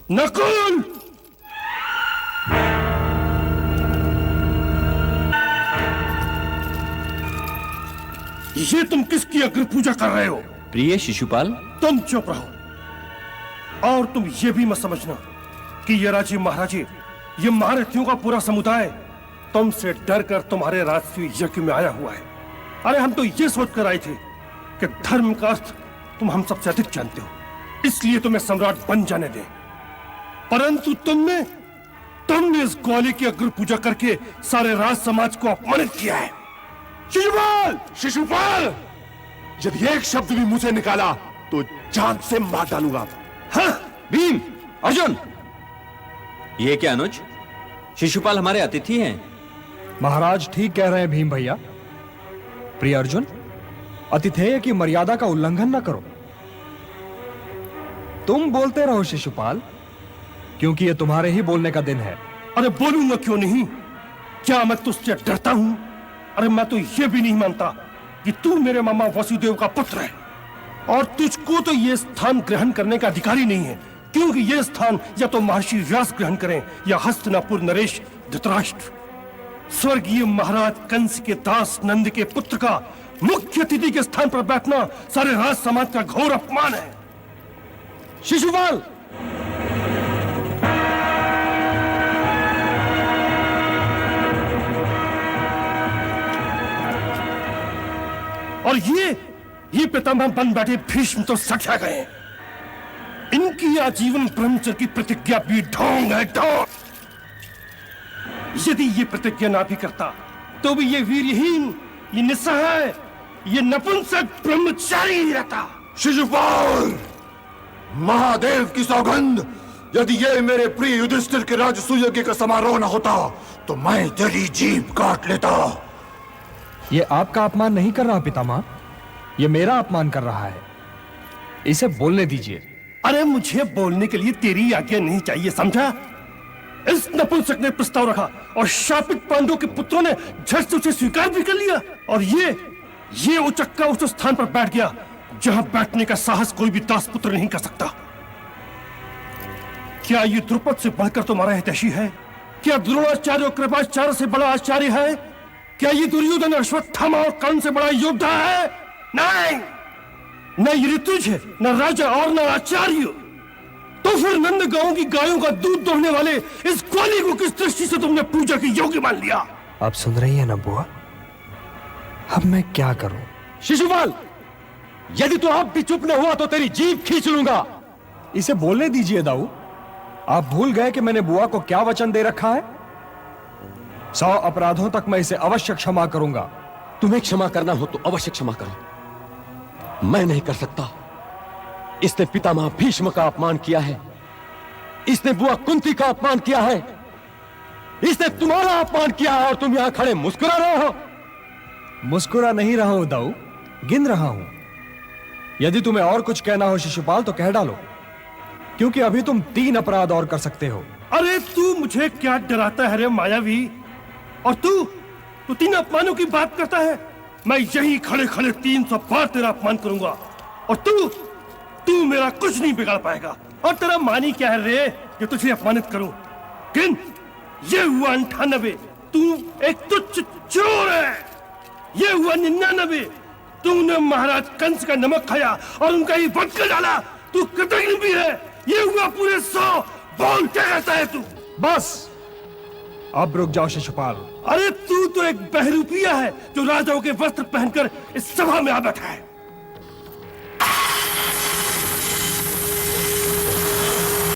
नकुल, ये तुम किसकी अग्र पूजा कर रहे हो? प्रिय शिशुपाल, तुम चुप रहो। और तुम ये भी मत समझना कि ये राजे महाराजे, ये महारथियों का पूरा समुदाय तुमसे डर कर तुम्हारे राजसूय यज्ञ में आया हुआ है। अरे हम तो ये सोच कर आए थे कि धर्म का अर्थ तुम हम सबसे अधिक जानते हो, इसलिए तुम्हें सम्राट बन जाने दें। परंतु तुमने इस ग्वाले की अग्र पूजा करके सारे राज समाज को अपमानित किया है। शिशुपाल, शिशुपाल, यदि एक शब्द भी मुंह से निकाला तो जान से मार डालूंगा। हाँ? भीम, अर्जुन, ये क्या अनुज? शिशुपाल हमारे अतिथि हैं। महाराज ठीक कह रहे हैं भीम भैया। प्रिय अर्जुन, अतिथेय की मर्यादा का उल्लंघन न करो। तुम बोलते रहो शिशुपाल, क्योंकि ये तुम्हारे ही बोलने का दिन है। अरे बोलूंगा क्यों नहीं? क्या मैं तुझसे डरता हूं? अरे मैं तो ये भी नहीं मानता कि तू मेरे मामा वसुदेव का पुत्र है, और तुझको तो ये स्थान ग्रहण करने का अधिकार ही नहीं है, क्योंकि ये स्थान या तो महर्षि व्यास ग्रहण करें या हस्तिनापुर नरेश धृतराष्ट्र। स्वर्गीय महाराज कंस के दास नंद के पुत्र का मुख्य अतिथि के स्थान पर बैठना सारे राज समाज का घोर अपमान है। शिशुपाल, और ये पितामह बन बैठे भीष्म तो सख्या गए। इनकी आजीवन ब्रह्मचर्य की प्रतिज्ञा भी ढोंग है, ढोंग। यदि ये प्रतिज्ञा ना भी करता तो भी ये वीरहीन, ये निस्सहाय, ये नपुंसक ब्रह्मचारी ही रहता। शिशुपाल, महादेव की सौगंध, यदि ये मेरे प्रिय युधिष्ठिर के राजसूय यज्ञ का समारोह न होता तो मैं तेरी जीभ काट लेता। ये आपका अपमान नहीं कर रहा पितामह, ये मेरा अपमान कर रहा है। इसे बोलने दीजिए। अरे मुझे बोलने के लिए तेरी आज्ञा नहीं चाहिए, समझा? इस नपुंसक ने प्रस्ताव रखा और शापित पांडवों के पुत्रों ने झट से उसे स्वीकार भी कर लिया, और ये उचक्का उस स्थान पर बैठ गया जहां बैठने का साहस कोई भी दास पुत्र नहीं कर सकता। क्या ये द्रुपद से बढ़कर तुम्हारा हितैषी है? क्या द्रोणाचार्य और कृपाचार्य से बड़ा आचार्य है? क्या ये दुर्योधन, अश्वत्थामा और कर्ण से बड़ा योद्धा है? नहीं, न ये ऋतुज है, न राजा और न आचार्य। तो फिर नंद गांव की गायों का दूध दोहने वाले इस ग्वाली को किस दृष्टि से तुमने पूजा की योग्य मान लिया? आप सुन रही है ना बुआ? अब मैं क्या करूं? शिशुपाल, यदि तू अब भी चुप न हुआ तो तेरी जीभ खींच लूंगा। इसे बोलने दीजिए दाऊ। आप भूल गए कि मैंने बुआ को क्या वचन दे रखा है? 100 अपराधों तक मैं इसे अवश्य क्षमा करूंगा। तुम्हें क्षमा करना हो तो अवश्य क्षमा करो, मैं नहीं कर सकता। इसने पितामह भीष्म का अपमान किया है, इसने बुआ कुंती का अपमान किया है, इसने तुम्हारा अपमान किया है, और तुम यहां खड़े मुस्कुरा रहे हो। मुस्कुरा नहीं रहा हूं दाऊ, गिन रहा हूं। यदि तुम्हें और कुछ कहना हो शिशुपाल तो कह डालो, क्योंकि अभी तुम 3 अपराध और कर सकते हो। अरे तू मुझे क्या डराता है रे मायावी? और तू 3 अपमानों की बात करता है? मैं यही खड़े खड़े 300 बार तेरा अपमान करूंगा, और तू मेरा कुछ नहीं बिगाड़ पाएगा। और तेरा मानी क्या है रे कि तुझे अपमानित करूं? किन ये हुआ 98, तू एक तुच्छ चोर है। ये हुआ 99, तूने महाराज कंस का नमक खाया और उनका ही वध कर डाला, तू कृतज्ञ भी है। ये हुआ पूरे 100, बोल क्या कहता है तू? बस अब रुक जाओ शिशुपाल। अरे तू तो एक बहरूपिया है जो राजाओं के वस्त्र पहनकर इस सभा में आ बैठा है।